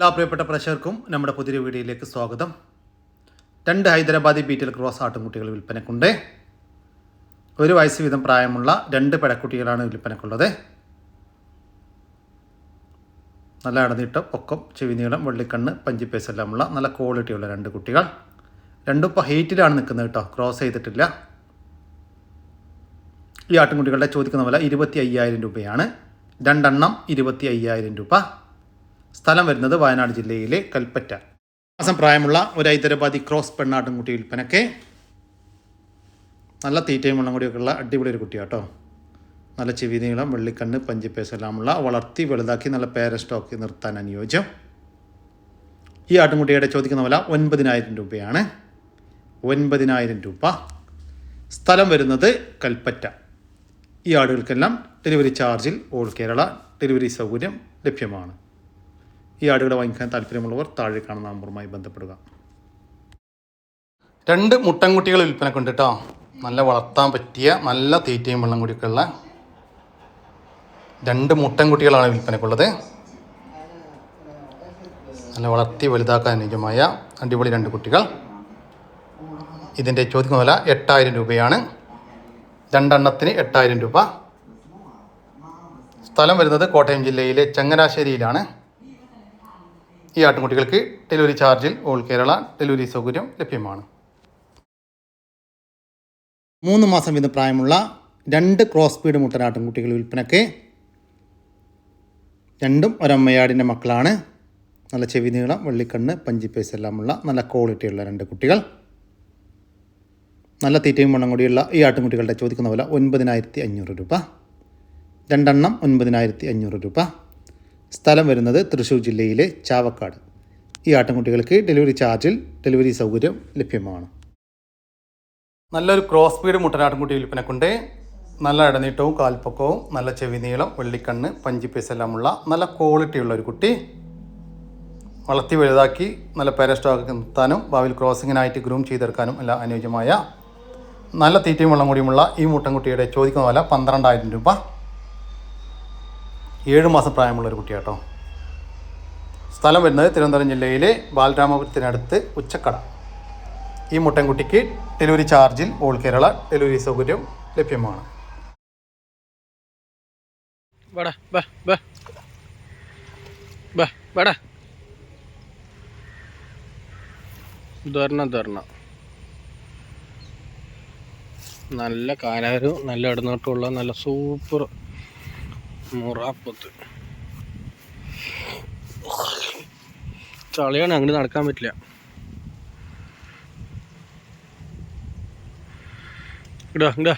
എല്ലാ പ്രിയപ്പെട്ട പ്രേക്ഷകർക്കും നമ്മുടെ പുതിയ വീഡിയോയിലേക്ക് സ്വാഗതം. 2 ഹൈദരാബാദി ബീറ്റൽ ക്രോസ് ആട്ടുംകുട്ടികൾ വിൽപ്പനക്കുണ്ട്. 1 വയസ്സ് വീതം പ്രായമുള്ള 2 പെടക്കുട്ടികളാണ് വിൽപ്പനക്കുള്ളത്. നല്ല അടനീട്ടം, പൊക്കം, ചെവിനീളം, വെള്ളിക്കണ്ണ്, പഞ്ചിപ്പേസ് എല്ലാമുള്ള നല്ല ക്വാളിറ്റിയുള്ള 2 കുട്ടികൾ. രണ്ടും ഇപ്പോൾ ഹീറ്റിലാണ് നിൽക്കുന്നത് കേട്ടോ, ക്രോസ് ചെയ്തിട്ടില്ല. ഈ ആട്ടുംകുട്ടികളുടെ ചോദിക്കുന്ന വില 25,000 രൂപയാണ്. 2 എണ്ണം 25,000 രൂപ. സ്ഥലം വരുന്നത് വയനാട് ജില്ലയിലെ കൽപ്പറ്റ. മാസം പ്രായമുള്ള 1 ഹൈദരാബാദി ക്രോസ് പെണ്ണാട്ടുംകുട്ടി വിൽപ്പനയ്ക്ക്. നല്ല തീറ്റയും വെള്ളം കൂടിയൊക്കെയുള്ള അടിപൊളി ഒരു കുട്ടിയാട്ടോ. നല്ല ചെവി നീളം, വെള്ളിക്കണ്ണ്, പഞ്ചിപ്പേസ് എല്ലാമുള്ള, വളർത്തി വലുതാക്കി നല്ല പേര സ്റ്റോക്ക് നിർത്താൻ അനുയോജ്യം. ഈ ആട്ടുംകുട്ടിയുടെ ചോദിക്കുന്ന വില 9,000 രൂപയാണ്. 9,000 രൂപ. സ്ഥലം വരുന്നത് കൽപ്പറ്റ. ഈ ആടുകൾക്കെല്ലാം ഡെലിവറി ചാർജിൽ ഓൾ കേരള ഡെലിവറി സൗകര്യം ലഭ്യമാണ്. ഈ ആടുകളെ വാങ്ങിക്കാൻ താല്പര്യമുള്ളവർ താഴെ കാണുന്ന നമ്പറുമായി ബന്ധപ്പെടുക. 2 മുട്ടൻകുട്ടികൾ വിൽപ്പനക്കുണ്ട് കേട്ടോ. നല്ല വളർത്താൻ പറ്റിയ നല്ല തീറ്റയും വെള്ളം കൂടിയൊക്കെയുള്ള 2 മുട്ടൻകുട്ടികളാണ് വിൽപ്പനക്കുള്ളത്. നല്ല വളർത്തി വലുതാക്കാൻ അനുയോജ്യമായ അടിപൊളി 2 കുട്ടികൾ. ഇതിൻ്റെ ചോദിക്കുന്ന വില 8,000 രൂപയാണ്. 2 എണ്ണത്തിന് 8,000 രൂപ. സ്ഥലം വരുന്നത് കോട്ടയം ജില്ലയിലെ ചങ്ങനാശ്ശേരിയിലാണ്. ഈ ആട്ടുംകുട്ടികൾക്ക് ഡെലിവറി ചാർജിൽ ഓൾ കേരള ഡെലിവറി സൗകര്യം ലഭ്യമാണ്. 3 മാസം വീതം പ്രായമുള്ള 2 ക്രോസ് ബീഡ് മുട്ടനാട്ടുംകുട്ടികൾ വിൽപ്പനയ്ക്ക്. 2ഉം ഒരമ്മയാടിൻ്റെ മക്കളാണ്. നല്ല ചെവി നീളം, വെള്ളിക്കണ്ണ്, പഞ്ചിപ്പേസ് എല്ലാമുള്ള നല്ല ക്വാളിറ്റിയുള്ള 2 കുട്ടികൾ. നല്ല തീറ്റയും വണ്ണം കൂടിയുള്ള ഈ ആട്ടുംകുട്ടികളുടെ ചോദിക്കുന്ന വില 9,500 രൂപ. 2 എണ്ണം 9,500 രൂപ. സ്ഥലം വരുന്നത് തൃശ്ശൂർ ജില്ലയിലെ ചാവക്കാട്. ഈ ആട്ടുംകുട്ടികൾക്ക് ഡെലിവറി ചാർജിൽ ഡെലിവറി സൗകര്യം ലഭ്യമാണ്. നല്ലൊരു ക്രോസ് ബീഡ് മുട്ടനാട്ടുംകുട്ടി വിൽപ്പനക്കുണ്ട്. നല്ല ഇടനീട്ടവും കാൽപ്പൊക്കവും നല്ല ചെവി നീളം, വെള്ളിക്കണ്ണ്, പഞ്ചിപ്പേസ് എല്ലാമുള്ള നല്ല ക്വാളിറ്റിയുള്ള ഒരു കുട്ടി. വളർത്തി വലുതാക്കി നല്ല പേര സ്റ്റോക്ക് നിർത്താനും ഭാവിയിൽ ക്രോസിങ്ങിനായിട്ട് ഗ്രൂം ചെയ്തെടുക്കാനും എല്ലാം അനുയോജ്യമായ നല്ല തീറ്റയും വെള്ളം കൂടിയുമുള്ള ഈ മുട്ടൻകുട്ടിയുടെ ചോദിക്കുന്ന വില 12,000 രൂപ. 7 മാസം പ്രായമുള്ളൊരു കുട്ടിയാട്ടോ. സ്ഥലം വരുന്നത് തിരുവനന്തപുരം ജില്ലയിലെ ബാലരാമപുരത്തിനടുത്ത് ഉച്ചക്കട. ഈ മുട്ടൻകുട്ടിക്ക് ഡെലിവറി ചാർജിൽ ഓൾ കേരള ഡെലിവറി സൗകര്യം ലഭ്യമാണ്. നല്ല കാലാരും നല്ല ഇടനോട്ടമുള്ള നല്ല സൂപ്പർ മുറാപ്പത്ത് ചളിയാണ്, അങ്ങോട്ട് നടക്കാൻ പറ്റില്ല. ഇടാ ഇടാ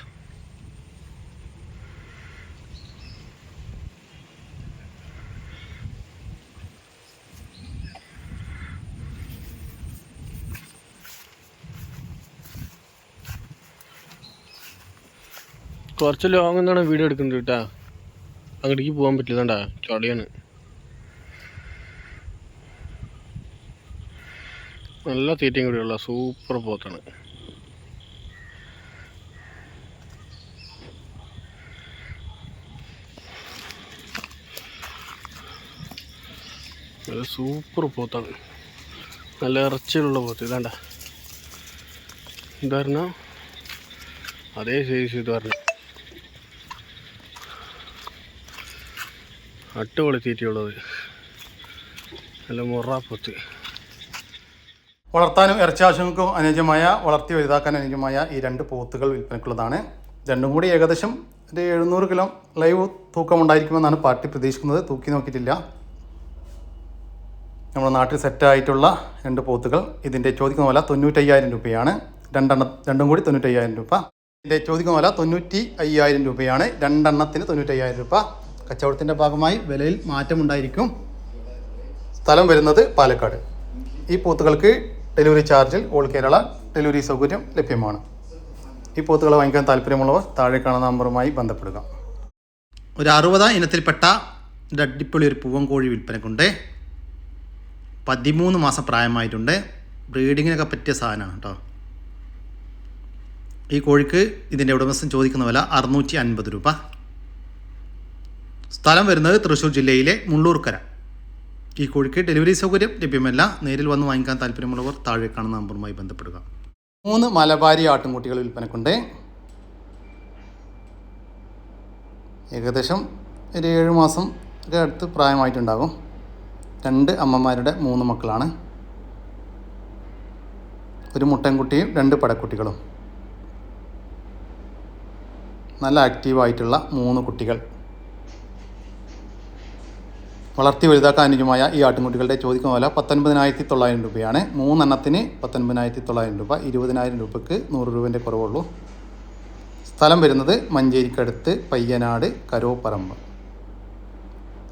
കുറച്ച് ലോങ് എന്നാണ് വീഡിയോ എടുക്കുന്നത് കേട്ടാ. അങ്ങോട്ടേക്ക് പോകാൻ പറ്റില്ല, ചളിയാണ്. നല്ല തീറ്റയും കൂടിയുള്ള സൂപ്പർ പോത്താണ്. അത് സൂപ്പർ പോത്താണ്, നല്ല ഇറച്ചിയുള്ള പോത്ത്. ഇതായിരുന്ന അതേ സൈസ് ഇത് പറഞ്ഞു. അട്ടുപൊളി തീറ്റയുള്ളത്, നല്ല മുറാപ്പൊത്ത്. വളർത്താനും ഇറച്ചി ആവശ്യങ്ങൾക്കും അനുയോജ്യമായ, വളർത്തി വലുതാക്കാൻ അനുയോജ്യമായ ഈ 2 പോത്തുകൾ വിൽപ്പനക്കുള്ളതാണ്. 2ഉം കൂടി ഏകദേശം ഒരു 700 കിലോ ലൈവ് തൂക്കമുണ്ടായിരിക്കുമെന്നാണ് പാർട്ടി പ്രതീക്ഷിക്കുന്നത്. തൂക്കി നോക്കിയിട്ടില്ല. നമ്മുടെ നാട്ടിൽ സെറ്റായിട്ടുള്ള 2 പോത്തുകൾ. ഇതിൻ്റെ ചോദിക്കുന്ന വില 95,000 രൂപയാണ്. 2 കൂടി 95,000 രൂപ. ഇതിൻ്റെ ചോദിക്കുന്ന വില 95,000 രൂപയാണ്. 2 എണ്ണത്തിന് 95,000 രൂപ. കച്ചവടത്തിൻ്റെ ഭാഗമായി വിലയിൽ മാറ്റമുണ്ടായിരിക്കും. സ്ഥലം വരുന്നത് പാലക്കാട്. ഈ പോത്തുകൾക്ക് ഡെലിവറി ചാർജിൽ ഓൾ കേരള ഡെലിവറി സൗകര്യം ലഭ്യമാണ്. ഈ പോത്തുകളെ വാങ്ങിക്കാൻ താല്പര്യമുള്ളവർ താഴെ കാണുന്ന നമ്പറുമായി ബന്ധപ്പെടുക. ഒരു 60 ഇനത്തിൽപ്പെട്ട അടിപൊളി ഒരു പൂവൻ കോഴി വിൽപ്പനക്കുണ്ട്. 13 മാസം പ്രായമായിട്ടുണ്ട്. ബ്രീഡിങ്ങിനൊക്കെ പറ്റിയ സാധനമാണ് കേട്ടോ. ഈ കോഴിക്ക് ഇതിൻ്റെ ഉടമസ്ഥൻ ചോദിക്കുന്ന വില 650 രൂപ. സ്ഥലം വരുന്നത് തൃശ്ശൂർ ജില്ലയിലെ മുള്ളൂർക്കര. ഈ കോഴിക്ക് ഡെലിവറി സൗകര്യം ലഭ്യമല്ല. നേരിൽ വന്ന് വാങ്ങിക്കാൻ താല്പര്യമുള്ളവർ താഴെ കാണുന്ന നമ്പറുമായി ബന്ധപ്പെടുക. 3 മലബാരി ആട്ടിൻകുട്ടികൾ വിൽപ്പനക്കുണ്ട്. ഏകദേശം ഒരു 7 മാസം അടുത്ത് പ്രായമായിട്ടുണ്ടാകും. 2 അമ്മമാരുടെ 3 മക്കളാണ്. ഒരു മുട്ടൻകുട്ടിയും 2 പടക്കുട്ടികളും. നല്ല ആക്റ്റീവായിട്ടുള്ള 3 കുട്ടികൾ. വളർത്തി വലുതാക്കാൻ അനുയോജ്യമായ ഈ ആട്ടിൻകുട്ടികളുടെ ചോദിക്കുന്ന വില 19,900 രൂപയാണ്. 3 എണ്ണത്തിന് 19,900 രൂപ. 20,000 രൂപയ്ക്ക് 100 രൂപേൻ്റെ കുറവുള്ളൂ. സ്ഥലം വരുന്നത് മഞ്ചേരിക്കടുത്ത് പയ്യനാട് കരോപ്പറമ്പ്.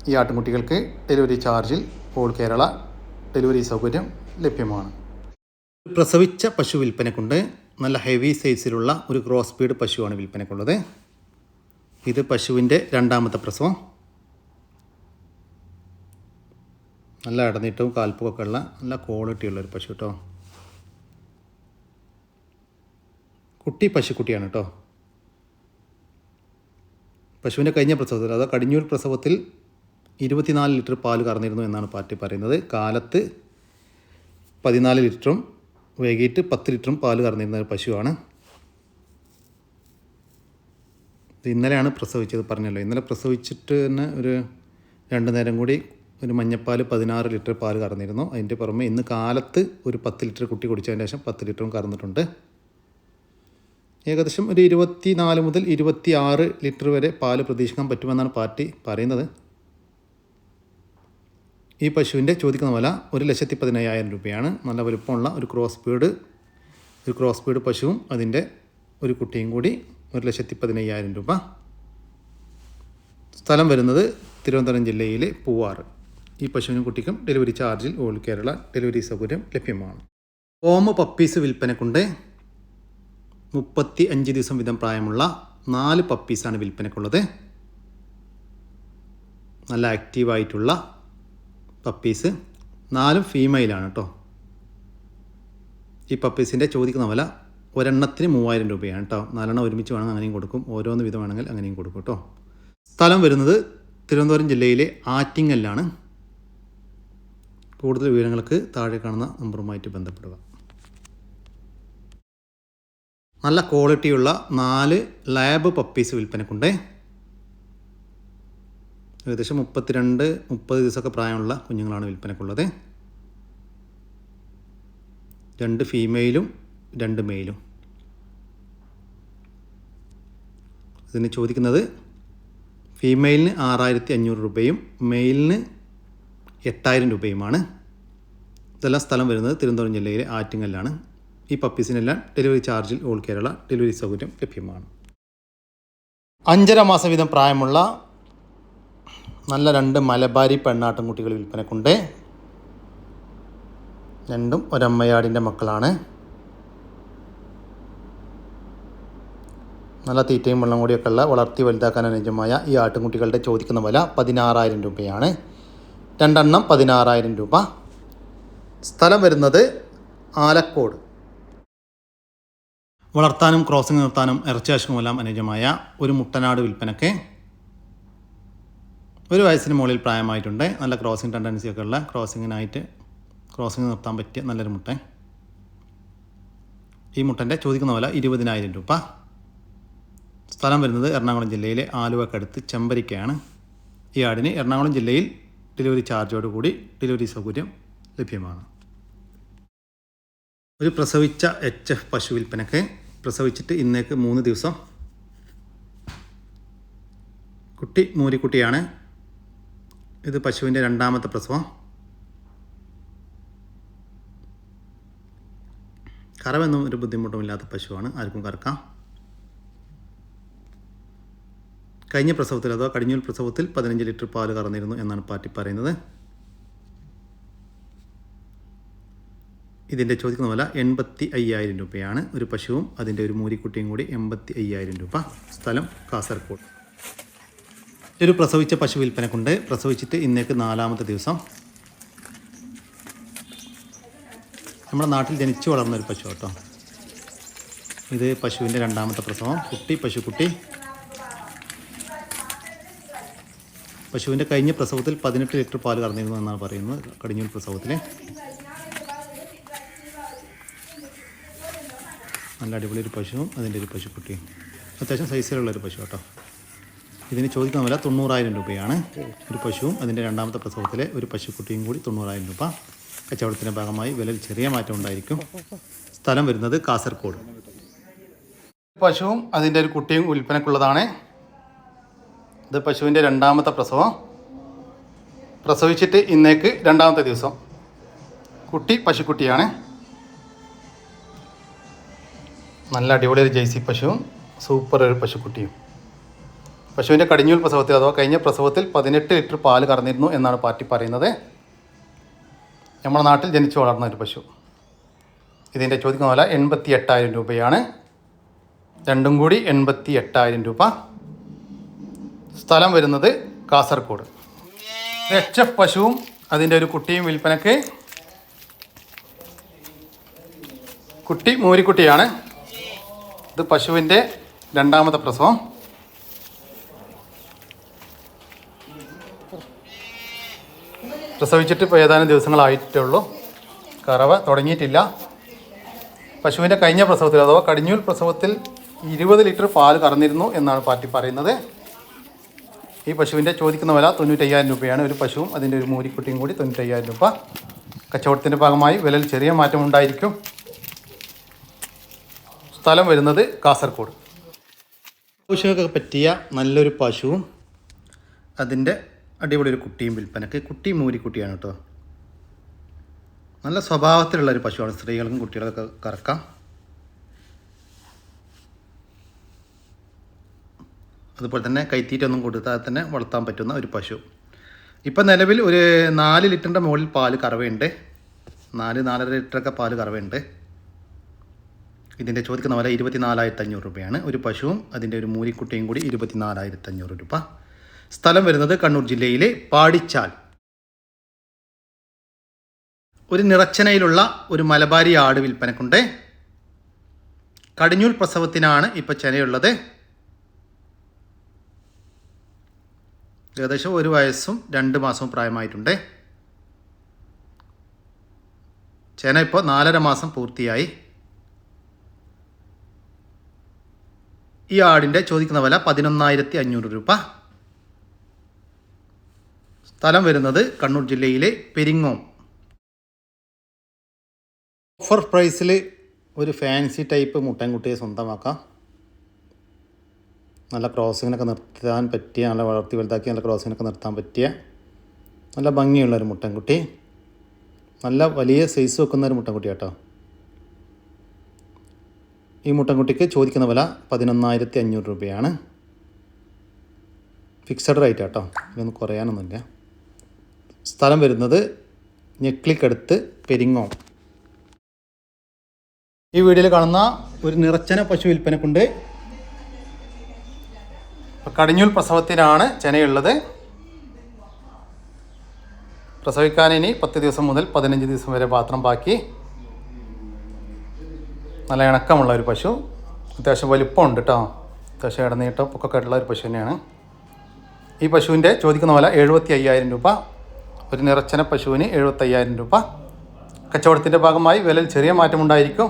ഈ ആട്ടിൻകുട്ടികൾക്ക് ഡെലിവറി ചാർജിൽ ഓൾ കേരള ഡെലിവറി സൗകര്യം ലഭ്യമാണ്. പ്രസവിച്ച പശു വിൽപ്പനക്കുണ്ട്. നല്ല ഹെവി സൈസിലുള്ള ഒരു ക്രോസ് ബീഡ് പശുവാണ് വിൽപ്പനക്കുള്ളത്. ഇത് പശുവിൻ്റെ 2ാമത്തെ പ്രസവം. നല്ല ഇടനീട്ടവും കാൽപ്പൊക്കെ ഉള്ള നല്ല ക്വാളിറ്റിയുള്ളൊരു പശു കേട്ടോ. കുട്ടി പശുക്കുട്ടിയാണ് കേട്ടോ. പശുവിൻ്റെ കഴിഞ്ഞ പ്രസവത്തിൽ, അതായത് കടിഞ്ഞൂൽ പ്രസവത്തിൽ 24 ലിറ്റർ പാൽ കറന്നിരുന്നു എന്നാണ് പാർട്ടി പറയുന്നത്. കാലത്ത് 14 ലിറ്ററും വൈകിട്ട് 10 ലിറ്ററും പാൽ കറന്നിരുന്ന ഒരു പശുവാണ്. ഇന്നലെയാണ് പ്രസവിച്ചത് പറഞ്ഞല്ലോ. ഇന്നലെ പ്രസവിച്ചിട്ട് തന്നെ ഒരു 2 നേരം കൂടി ഒരു മഞ്ഞപ്പാൽ 16 ലിറ്റർ പാൽ കറന്നിരുന്നു. അതിൻ്റെ പുറമെ ഇന്ന് കാലത്ത് ഒരു 10 ലിറ്റർ കുട്ടി കുടിച്ചതിന് ശേഷം 10 ലിറ്ററും കറന്നിട്ടുണ്ട്. ഏകദേശം ഒരു 24 മുതൽ 26 ലിറ്റർ വരെ പാൽ പ്രതീക്ഷിക്കാൻ പറ്റുമെന്നാണ് പാർട്ടി പറയുന്നത്. ഈ പശുവിൻ്റെ ചോദിക്കുന്ന വില 1,15,000 രൂപയാണ്. നല്ല വലുപ്പമുള്ള ഒരു ക്രോസ് ബീഡ് പശുവും അതിൻ്റെ ഒരു കുട്ടിയും കൂടി 1,15,000 രൂപ. സ്ഥലം വരുന്നത് തിരുവനന്തപുരം ജില്ലയിലെ പൂവാറ്. ഈ പശുവിനും കുട്ടിക്കും ഡെലിവറി ചാർജിൽ ഓൾ കേരള ഡെലിവറി സൗകര്യം ലഭ്യമാണ്. Home puppies വിൽപ്പനക്കുണ്ട്. 35 ദിവസം വീതം പ്രായമുള്ള 4 പപ്പീസാണ് വിൽപ്പനക്കുള്ളത്. നല്ല ആക്റ്റീവായിട്ടുള്ള പപ്പീസ്. 4 ഫീമെയിലാണ് കേട്ടോ. ഈ പപ്പീസിൻ്റെ ചോദിക്കുന്ന വില ഒരെണ്ണത്തിന് 3,000 രൂപയാണ് കേട്ടോ. 4 എണ്ണം ഒരുമിച്ച് വേണമെങ്കിൽ അങ്ങനെയും കൊടുക്കും. ഓരോന്ന് വിധം വേണമെങ്കിൽ അങ്ങനെയും കൊടുക്കും കേട്ടോ. സ്ഥലം വരുന്നത് തിരുവനന്തപുരം ജില്ലയിലെ ആറ്റിങ്ങലിലാണ്. കൂടുതൽ വിവരങ്ങൾക്ക് താഴെ കാണുന്ന നമ്പറുമായിട്ട് ബന്ധപ്പെടുക. നല്ല ക്വാളിറ്റിയുള്ള 4 ലാബ് പപ്പീസ് വിൽപ്പനക്കുണ്ട്. ഏകദേശം 32-30 ദിവസമൊക്കെ പ്രായമുള്ള കുഞ്ഞുങ്ങളാണ് വിൽപ്പനക്കുള്ളത്. 2 ഫീമെയിലും 2 മെയിലും. ഇതിന് ചോദിക്കുന്നത് ഫീമെയിലിന് 6,500 രൂപയും മെയിലിന് 8,000 രൂപയുമാണ്. ഇതെല്ലാം സ്ഥലം വരുന്നത് തിരുവനന്തപുരം ജില്ലയിലെ ആറ്റിങ്ങലിലാണ്. ഈ പപ്പീസിനെല്ലാം ഡെലിവറി ചാർജിൽ ഓൾ കേരള ഡെലിവറി സൗകര്യം ലഭ്യമാണ്. 5.5 മാസം വീതം പ്രായമുള്ള നല്ല 2 മലബാരി പെണ്ണാട്ടിൻകുട്ടികൾ വിൽപ്പനക്കുണ്ട്. 2ഉം ഒരമ്മയാടിൻ്റെ മക്കളാണ്. നല്ല തീറ്റയും വെള്ളം കൂടിയൊക്കെ ഉള്ള വളർത്തി വലുതാക്കാൻ അനുയോജ്യമായ ഈ ആട്ടിൻകുട്ടികളുടെ ചോദിക്കുന്ന വില 16,000 രൂപയാണ്. 2 എണ്ണം 16,000 രൂപ. സ്ഥലം വരുന്നത് ആലക്കോട്. വളർത്താനും ക്രോസിംഗ് നിർത്താനും ഇറച്ചിയാശുമെല്ലാം അനുയോജ്യമായ ഒരു മുട്ടനാട് വിൽപ്പനയ്ക്ക്. 1 വയസ്സിന് മുകളിൽ പ്രായമായിട്ടുണ്ട്. നല്ല ക്രോസിംഗ് ടെൻഡൻസിയൊക്കെ ഉള്ള ക്രോസിംഗ് നിർത്താൻ പറ്റിയ നല്ലൊരു മുട്ടൻ. ഈ മുട്ടൻ്റെ ചോദിക്കുന്ന വില 20,000 രൂപ. സ്ഥലം വരുന്നത് എറണാകുളം ജില്ലയിലെ ആലുവക്കടുത്ത് ചെമ്പരിക്കയാണ്. ഈ ആടിന് എറണാകുളം ജില്ലയിൽ ഡെലിവറി ചാർജോടുകൂടി ഡെലിവറി സൗകര്യം ലഭ്യമാണ്. ഒരു പ്രസവിച്ച HF പശു വിൽപ്പനയ്ക്ക്. പ്രസവിച്ചിട്ട് ഇന്നേക്ക് 3 ദിവസം. കുട്ടി മൂരിക്കുട്ടിയാണ്. ഇത് പശുവിൻ്റെ 2ാമത്തെ പ്രസവം. കറവൊന്നും ഒരു ബുദ്ധിമുട്ടുമില്ലാത്ത പശുവാണ്. ആർക്കും കറക്കാം. കഴിഞ്ഞ പ്രസവത്തിൽ, അഥവാ കടിഞ്ഞൂൽ പ്രസവത്തിൽ 15 ലിറ്റർ പാൽ കറന്നിരുന്നു എന്നാണ് പാർട്ടി പറയുന്നത്. ഇതിൻ്റെ ചോദിക്കുന്ന വില 85,000 രൂപയാണ്. ഒരു പശുവും അതിൻ്റെ ഒരു മൂരിക്കുട്ടിയും കൂടി 85,000 രൂപ. സ്ഥലം കാസർഗോഡ്. ഒരു പ്രസവിച്ച പശു വിൽപ്പനക്കുണ്ട്. പ്രസവിച്ചിട്ട് ഇന്നേക്ക് 4ാമത്തെ ദിവസം. നമ്മുടെ നാട്ടിൽ ജനിച്ചു വളർന്നൊരു പശു കേട്ടോ. ഇത് പശുവിൻ്റെ 2ാമത്തെ പ്രസവം. പശുക്കുട്ടി പശുവിൻ്റെ കഴിഞ്ഞ പ്രസവത്തിൽ 18 ലിറ്റർ പാൽ കറന്നിരുന്നു എന്നാണ് പറയുന്നത്. കടിഞ്ഞൂൽ പ്രസവത്തിൽ നല്ല അടിപൊളി ഒരു പശുവും അതിൻ്റെ ഒരു പശുക്കുട്ടിയും, അത്യാവശ്യം സൈസിലുള്ളൊരു പശു കേട്ടോ. ഇതിന് ചോദിക്കുന്ന വില 90,000 രൂപയാണ്. ഒരു പശുവും അതിൻ്റെ രണ്ടാമത്തെ പ്രസവത്തിലെ ഒരു പശുക്കുട്ടിയും കൂടി 90,000 രൂപ. കച്ചവടത്തിൻ്റെ ഭാഗമായി വിലയിൽ ചെറിയ മാറ്റം ഉണ്ടായിരിക്കും. സ്ഥലം വരുന്നത് കാസർഗോഡ്. പശുവും അതിൻ്റെ ഒരു കുട്ടിയും വിൽപ്പനക്കുള്ളതാണ്. ഇത് പശുവിൻ്റെ രണ്ടാമത്തെ പ്രസവം. പ്രസവിച്ചിട്ട് ഇന്നേക്ക് രണ്ടാമത്തെ ദിവസം. കുട്ടി പശുക്കുട്ടിയാണ്. നല്ല അടിപൊളി ഒരു ജേഴ്സി പശുവും സൂപ്പർ ഒരു പശുക്കുട്ടിയും. പശുവിൻ്റെ കടിഞ്ഞൂൽ പ്രസവത്തിൽ അഥവാ കഴിഞ്ഞ പ്രസവത്തിൽ 18 ലിറ്റർ പാൽ കറന്നിരുന്നു എന്നാണ് പാർട്ടി പറയുന്നത്. നമ്മുടെ നാട്ടിൽ ജനിച്ചു വളർന്ന ഒരു പശു. ഇതിൻ്റെ ചോദിക്കുന്ന വില 88,000 രൂപയാണ്. രണ്ടും കൂടി 88,000 രൂപ. സ്ഥലം വരുന്നത് കാസർഗോഡ്. HF പശുവും അതിൻ്റെ ഒരു കുട്ടിയും വിൽപ്പനക്ക്. കുട്ടി മൂരിക്കുട്ടിയാണ്. ഇത് പശുവിൻ്റെ രണ്ടാമത്തെ പ്രസവം. പ്രസവിച്ചിട്ട് ഇപ്പോൾ ഏതാനും ദിവസങ്ങളായിട്ടുള്ളൂ. കറവ തുടങ്ങിയിട്ടില്ല. പശുവിൻ്റെ കഴിഞ്ഞ പ്രസവത്തിൽ അഥവാ കടിഞ്ഞൂൽ പ്രസവത്തിൽ 20 ലിറ്റർ പാൽ കറന്നിരുന്നു എന്നാണ് പാർട്ടി പറയുന്നത്. ഈ പശുവിൻ്റെ ചോദിക്കുന്ന വില 95,000 രൂപയാണ്. ഒരു പശുവും അതിൻ്റെ ഒരു മൂരിക്കുട്ടിയും കൂടി 95,000 രൂപ. കച്ചവടത്തിൻ്റെ ഭാഗമായി വിലയിൽ ചെറിയ മാറ്റമുണ്ടായിരിക്കും. സ്ഥലം വരുന്നത് കാസർഗോഡ്. പശുവൊക്കെ പറ്റിയ നല്ലൊരു പശുവും അതിൻ്റെ അടിപൊളി ഒരു കുട്ടിയും വിൽപ്പനക്ക്. കുട്ടി മൂരിക്കുട്ടിയാണ് കേട്ടോ. നല്ല സ്വഭാവത്തിലുള്ളൊരു പശുവാണ്. സ്ത്രീകൾക്കും കുട്ടികൾക്കൊക്കെ കറക്കാം. അതുപോലെ തന്നെ കൈത്തീറ്റൊന്നും കൊടുത്താൽ തന്നെ വളർത്താൻ പറ്റുന്ന ഒരു പശു. ഇപ്പം നിലവിൽ ഒരു 4 ലിറ്ററിൻ്റെ മുകളിൽ പാല് കറവയുണ്ട്. 4-4.5 ലിറ്ററൊക്കെ പാല് കറവയുണ്ട്. ഇതിൻ്റെ ചോദിക്കുന്ന വില 24,500 രൂപയാണ്. ഒരു പശുവും അതിൻ്റെ ഒരു മൂരിക്കുട്ടിയും കൂടി 24,500 രൂപ. സ്ഥലം വരുന്നത് കണ്ണൂർ ജില്ലയിലെ പാടിച്ചാൽ. ഒരു നിറച്ചനയിലുള്ള ഒരു മലബാരി ആട് വിൽപ്പനക്കുണ്ട്. കടിഞ്ഞൂൽ പ്രസവത്തിനാണ് ഇപ്പോൾ ചെനയുള്ളത്. ഏകദേശം 1 വയസ്സും 2 മാസവും പ്രായമായിട്ടുണ്ട്. ചെന ഇപ്പോൾ 4.5 മാസം പൂർത്തിയായി. ഈ ആടിൻ്റെ ചോദിക്കുന്ന വില 11,500 രൂപ. സ്ഥലം വരുന്നത് കണ്ണൂർ ജില്ലയിലെ പെരിങ്ങോം. ഓഫർ പ്രൈസിൽ ഒരു ഫാൻസി ടൈപ്പ് മുട്ടൻകുട്ടിയെ സ്വന്തമാക്കാം. നല്ല ക്രോസിങ്ങിനൊക്കെ നിർത്താൻ പറ്റിയ, നല്ല വളർത്തി വലുതാക്കി നല്ല ക്രോസിങ്ങിനൊക്കെ നിർത്താൻ പറ്റിയ നല്ല ഭംഗിയുള്ളൊരു മുട്ടൻകുട്ടി. നല്ല വലിയ സൈസ് വെക്കുന്ന ഒരു മുട്ടൻകുട്ടി കേട്ടോ. ഈ മുട്ടൻകുട്ടിക്ക് ചോദിക്കുന്ന വില 11,500 രൂപയാണ്. ഫിക്സഡ് റേറ്റ് കേട്ടോ, ഇതൊന്നും കുറയാനൊന്നുമില്ല. സ്ഥലം വരുന്നത് ഞെക്ലിക്കടുത്ത് പെരിങ്ങോം. ഈ വീഡിയോയിൽ കാണുന്ന ഒരു നിറച്ചന പശു വിൽപ്പനക്കുണ്ട്. കടിഞ്ഞൂൽ പ്രസവത്തിനാണ് ചെനയുള്ളത്. പ്രസവിക്കാൻ ഇനി 10 ദിവസം മുതൽ 15 ദിവസം വരെ മാത്രം ബാക്കി. നല്ല ഇണക്കമുള്ള ഒരു പശു. അത്യാവശ്യം വലിപ്പമുണ്ട് കേട്ടോ. അത്യാവശ്യം ഇടനീട്ടം പൊക്കൊക്കെ ആയിട്ടുള്ള ഒരു പശു തന്നെയാണ്. ഈ പശുവിൻ്റെ ചോദിക്കുന്ന വില 75,000 രൂപ. ഒരു നിറച്ചന പശുവിന് 75,000 രൂപ. കച്ചവടത്തിൻ്റെ ഭാഗമായി വിലയിൽ ചെറിയ മാറ്റമുണ്ടായിരിക്കും.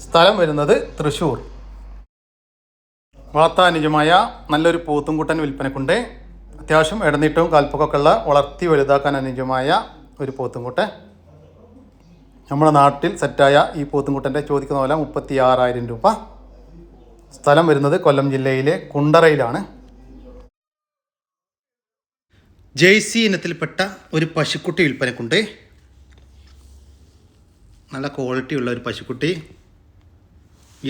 സ്ഥലം വരുന്നത് തൃശ്ശൂർ. വളർത്താനുജമായ നല്ലൊരു പോത്തുംകുട്ടൻ വിൽപ്പനക്കുണ്ട്. അത്യാവശ്യം ഇടനീട്ടവും കാൽപ്പൊക്കൊക്കെ ഉള്ള വളർത്തി വലുതാക്കാൻ അനുയോജ്യമായ ഒരു പോത്തുംകുട്ടൻ. നമ്മുടെ നാട്ടിൽ സെറ്റായ ഈ പോത്തുംകുട്ടൻ്റെ ചോദിക്കുന്ന വില 36,000 രൂപ. സ്ഥലം വരുന്നത് കൊല്ലം ജില്ലയിലെ കുണ്ടറയിലാണ്. ജേഴ്സി ഇനത്തിൽപ്പെട്ട ഒരു പശുക്കുട്ടി വിൽപ്പനക്കുണ്ട്. നല്ല ക്വാളിറ്റിയുള്ള ഒരു പശുക്കുട്ടി.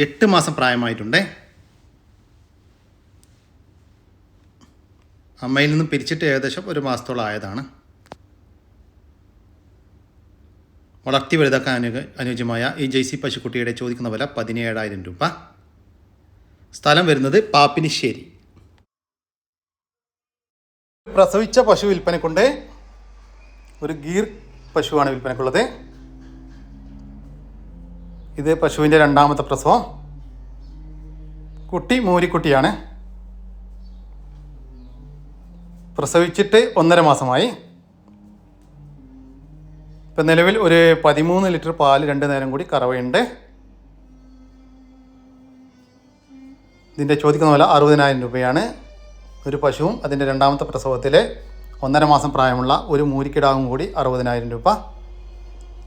8 മാസം പ്രായമായിട്ടുണ്ട്. അമ്മയിൽ നിന്നും പിരിച്ചിട്ട് ഏകദേശം 1 മാസത്തോളം ആയതാണ്. വളർത്തി വലുതാക്കാൻ അനുയോജ്യമായ ഈ ജേഴ്സി പശുക്കുട്ടിയുടെ ചോദിക്കുന്ന വില 17,000 രൂപ. സ്ഥലം വരുന്നത് പാപ്പിനിശ്ശേരി. പ്രസവിച്ച പശു വിൽപ്പനക്കുണ്ട്. ഒരു ഗീർ പശുവാണ് വിൽപ്പനക്കുള്ളത്. ഇത് പശുവിൻ്റെ രണ്ടാമത്തെ പ്രസവം. കുട്ടി മൂരിക്കുട്ടിയാണ്. പ്രസവിച്ചിട്ട് 1.5 മാസമായി. ഇപ്പം നിലവിൽ ഒരു 13 ലിറ്റർ പാല് 2 നേരം കൂടി കറവയുണ്ട്. ഇതിൻ്റെ ചോദിക്കുന്ന വില 60,000 രൂപയാണ്. ഒരു പശുവും അതിൻ്റെ രണ്ടാമത്തെ പ്രസവത്തിൽ 1.5 മാസം പ്രായമുള്ള ഒരു മൂരിക്കിടാവും കൂടി 60,000 രൂപ.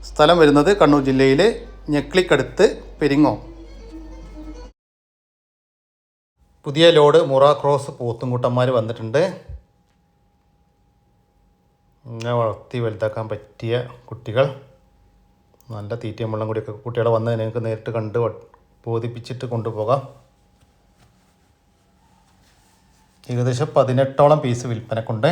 സ്ഥലം വരുന്നത് കണ്ണൂർ ജില്ലയിലെ ഞെക്ലിക്കടുത്ത് പെരിങ്ങോ. പുതിയ ലോഡ് മുറ ക്രോസ് പോത്തുംകൂട്ടന്മാർ വന്നിട്ടുണ്ട്. ഇങ്ങനെ വളർത്തി വലുതാക്കാൻ പറ്റിയ കുട്ടികൾ, നല്ല തീറ്റയും വെള്ളം കൂടിയൊക്കെ കുട്ടികളെ വന്ന് നിങ്ങൾക്ക് നേരിട്ട് കണ്ട് ബോധിപ്പിച്ചിട്ട് കൊണ്ടുപോകാം. ഏകദേശം 18ഓളം പീസ് വിൽപ്പനക്കുണ്ട്.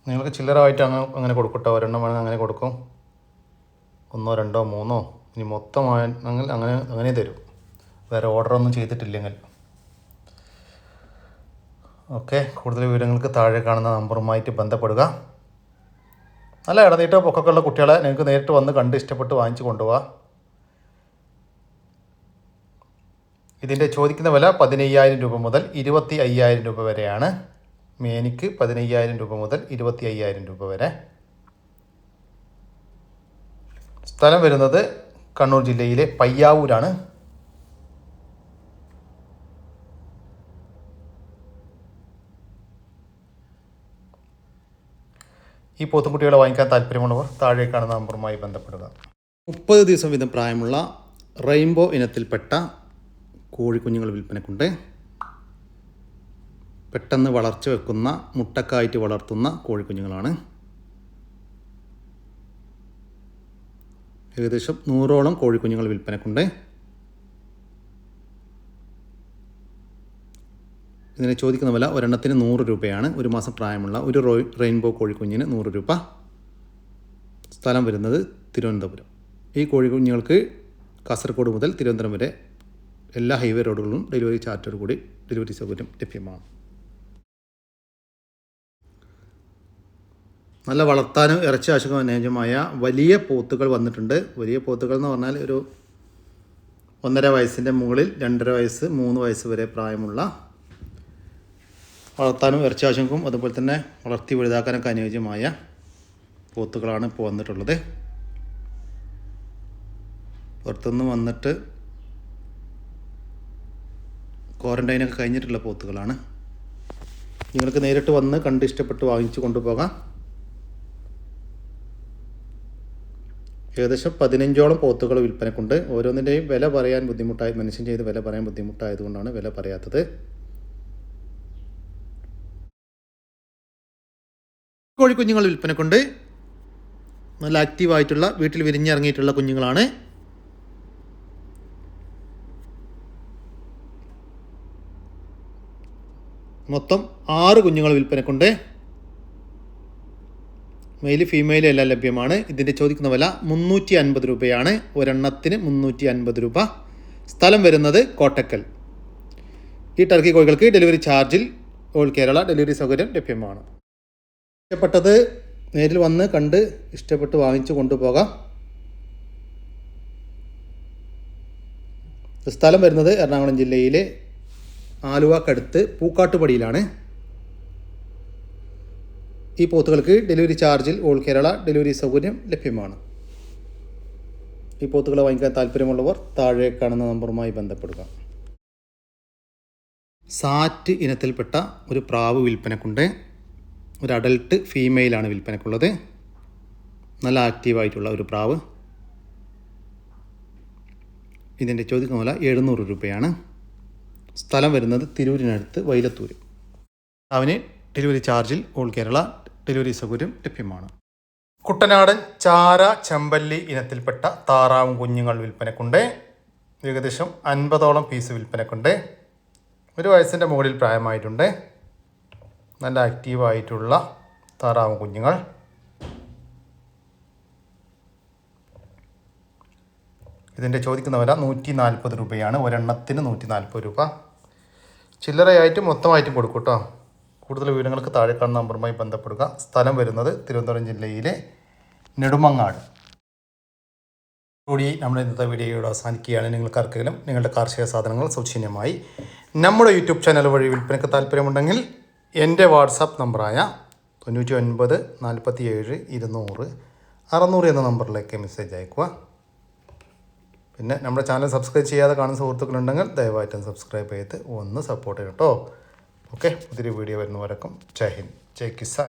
നിങ്ങൾക്ക് ചില്ലറായിട്ട് അങ്ങനെ കൊടുക്കട്ടോ, ഒരെണ്ണം വേണമെങ്കിൽ അങ്ങനെ കൊടുക്കും, 1, 2, 3 ഇനി മൊത്തമായി അങ്ങനെ തരും, വേറെ ഓർഡറൊന്നും ചെയ്തിട്ടില്ലെങ്കിൽ. ഓക്കെ, കൂടുതൽ വിവരങ്ങൾക്ക് താഴെ കാണുന്ന നമ്പറുമായിട്ട് ബന്ധപ്പെടുക. നല്ല ഇടനീട്ടോ പൊക്കൊക്കെ ഉള്ള കുട്ടികളെ നിങ്ങൾക്ക് നേരിട്ട് വന്ന് കണ്ട് ഇഷ്ടപ്പെട്ട് വാങ്ങിച്ച് കൊണ്ടുപോകാം. ഇതിൻ്റെ ചോദിക്കുന്ന വില 15,000 രൂപ മുതൽ 25,000 രൂപ വരെയാണ്. മേനിക്ക് 15,000 രൂപ മുതൽ 25,000 രൂപ വരെ. സ്ഥലം വരുന്നത് കണ്ണൂർ ജില്ലയിലെ പയ്യാവൂരാണ്. ഈ പോത്തുംകുട്ടികളെ വാങ്ങിക്കാൻ താല്പര്യമുള്ളവർ താഴെ കാണുന്ന നമ്പറുമായി ബന്ധപ്പെടുക. 30 ദിവസം വീതം പ്രായമുള്ള റെയിൻബോ ഇനത്തിൽപ്പെട്ട കോഴിക്കുഞ്ഞുങ്ങൾ വിൽപ്പനക്കുണ്ട്. പെട്ടെന്ന് വളർച്ച വെക്കുന്ന മുട്ടക്കായിട്ട് വളർത്തുന്ന കോഴിക്കുഞ്ഞുങ്ങളാണ്. ഏകദേശം 100ഓളം കോഴിക്കുഞ്ഞുങ്ങൾ വിൽപ്പനക്കുണ്ട്. ഇതിന് ചോദിക്കുന്ന വില ഒരെണ്ണത്തിന് 100 രൂപയാണ്. ഒരു മാസം പ്രായമുള്ള ഒരു റെയിൻബോ കോഴിക്കുഞ്ഞിന് 100 രൂപ. സ്ഥലം വരുന്നത് തിരുവനന്തപുരം. ഈ കോഴിക്കുഞ്ഞുങ്ങൾക്ക് കാസർഗോഡ് മുതൽ തിരുവനന്തപുരം വരെ എല്ലാ ഹൈവേ റോഡുകളിലും ഡെലിവറി ചാർജോട് കൂടി ഡെലിവറി സൗകര്യം ലഭ്യമാണ്. നല്ല വളർത്താനും ഇറച്ചി ആവശ്യം അനുയോജ്യമായ വലിയ പോത്തുകൾ വന്നിട്ടുണ്ട്. വലിയ പോത്തുകൾ എന്ന് പറഞ്ഞാൽ ഒരു 1.5 വയസ്സിൻ്റെ മുകളിൽ 2.5 വയസ്സ് 3 വയസ്സ് വരെ പ്രായമുള്ള, വളർത്താനും ഇറച്ചി ആവശ്യങ്ങൾക്കും അതുപോലെ തന്നെ വളർത്തി വലുതാക്കാനൊക്കെ അനുയോജ്യമായ പോത്തുകളാണ് ഇപ്പോൾ വന്നിട്ടുള്ളത്. പുറത്തുനിന്ന് വന്നിട്ട് ക്വാറൻറ്റൈനൊക്കെ കഴിഞ്ഞിട്ടുള്ള പോത്തുകളാണ്. നിങ്ങൾക്ക് നേരിട്ട് വന്ന് കണ്ട് ഇഷ്ടപ്പെട്ട് വാങ്ങിച്ചു കൊണ്ടുപോകാം. ഏകദേശം 15ഓളം പോത്തുകൾ വിൽപ്പനക്കുണ്ട്. ഓരോന്നിൻ്റെയും വില പറയാൻ മനുഷ്യൻ ചെയ്ത് വില പറയാൻ ബുദ്ധിമുട്ടായതുകൊണ്ടാണ് വില പറയാത്തത്. കോഴിക്കുഞ്ഞുങ്ങൾ വിൽപ്പനക്കുണ്ട്. നല്ല ആക്റ്റീവായിട്ടുള്ള വീട്ടിൽ വിരിഞ്ഞിറങ്ങിയിട്ടുള്ള കുഞ്ഞുങ്ങളാണ്. മൊത്തം 6 കുഞ്ഞുങ്ങൾ വിൽപ്പനക്കുണ്ട്. മെയിൽ ഫീമെയിൽ എല്ലാം ലഭ്യമാണ്. ഇതിൻ്റെ ചോദിക്കുന്ന വില 350 രൂപയാണ്. ഒരെണ്ണത്തിന് 350 രൂപ. സ്ഥലം വരുന്നത് കോട്ടക്കൽ. ഈ ടർക്കി കോഴികൾക്ക് ഡെലിവറി ചാർജിൽ ഓൾ കേരള ഡെലിവറി സൗകര്യം ലഭ്യമാണ്. ഇഷ്ടപ്പെട്ടത് നേരിൽ വന്ന് കണ്ട് ഇഷ്ടപ്പെട്ട് വാങ്ങിച്ചു കൊണ്ടുപോകാം. സ്ഥലം വരുന്നത് എറണാകുളം ജില്ലയിലെ ആലുവക്കടുത്ത് പൂക്കാട്ടുപടിയിലാണ്. ഈ പോത്തുകൾക്ക് ഡെലിവറി ചാർജിൽ ഓൾ കേരള ഡെലിവറി സൗകര്യം ലഭ്യമാണ്. ഈ പോത്തുകളെ വാങ്ങിക്കാൻ താല്പര്യമുള്ളവർ താഴെ കാണുന്ന നമ്പറുമായി ബന്ധപ്പെടുക. സാറ്റ് ഇനത്തിൽപ്പെട്ട ഒരു പ്രാവ് വിൽപ്പനക്കുണ്ട്. ഒരു അഡൽട്ട് ഫീമെയിലാണ് വിൽപ്പനക്കുള്ളത്. നല്ല ആക്റ്റീവായിട്ടുള്ള ഒരു പ്രാവ്. ഇതിൻ്റെ ചോദിക്കുന്ന വില 700 രൂപയാണ്. സ്ഥലം വരുന്നത് തിരൂരിനടുത്ത് വൈലത്തൂർ. അവന് ഡെലിവറി ചാർജിൽ ഓൾ കേരള ഡെലിവറി സൗകര്യം ലഭ്യമാണ്. കുട്ടനാടൻ ചാര ചെമ്പല്ലി ഇനത്തിൽപ്പെട്ട താറാവും കുഞ്ഞുങ്ങൾ വിൽപ്പനക്കുണ്ട്. ഏകദേശം 50ഓളം പീസ് വിൽപ്പനക്കുണ്ട്. 1 വയസ്സിൻ്റെ മുകളിൽ പ്രായമായിട്ടുണ്ട്. നല്ല ആക്റ്റീവായിട്ടുള്ള താറാവും കുഞ്ഞുങ്ങൾ. ഇതിൻ്റെ ചോദിക്കുന്ന വില 140 രൂപയാണ്. ഒരെണ്ണത്തിന് 140 രൂപ. ചില്ലറയായിട്ടും മൊത്തമായിട്ടും കൊടുക്കും കേട്ടോ. കൂടുതൽ വിവരങ്ങൾക്ക് താഴെ കാണുന്ന നമ്പറുമായി ബന്ധപ്പെടുക. സ്ഥലം വരുന്നത് തിരുവനന്തപുരം ജില്ലയിലെ നെടുമങ്ങാട്. കൂടി നമ്മുടെ ഇന്നത്തെ വീഡിയോയോട് അവസാനിക്കുകയാണ്. നിങ്ങൾക്കാർക്കെങ്കിലും നിങ്ങളുടെ കാർഷിക സാധനങ്ങൾ സൗജന്യമായി നമ്മുടെ യൂട്യൂബ് ചാനൽ വഴി വിൽപ്പനയ്ക്ക് താല്പര്യമുണ്ടെങ്കിൽ എൻ്റെ വാട്സാപ്പ് നമ്പറായ 99 47 200 600 എന്ന നമ്പറിലേക്ക് മെസ്സേജ് അയക്കുക. പിന്നെ നമ്മുടെ ചാനൽ സബ്സ്ക്രൈബ് ചെയ്യാതെ കാണുന്ന സുഹൃത്തുക്കളുണ്ടെങ്കിൽ ദയവായിട്ടും സബ്സ്ക്രൈബ് ചെയ്ത് ഒന്ന് സപ്പോർട്ട് ചെയ്യട്ടോ. ഓക്കെ, പുതിയൊരു വീഡിയോ വരുന്നവരേക്കും ജയ് ഹിന്ദ്, ജയ് കിസാൻ.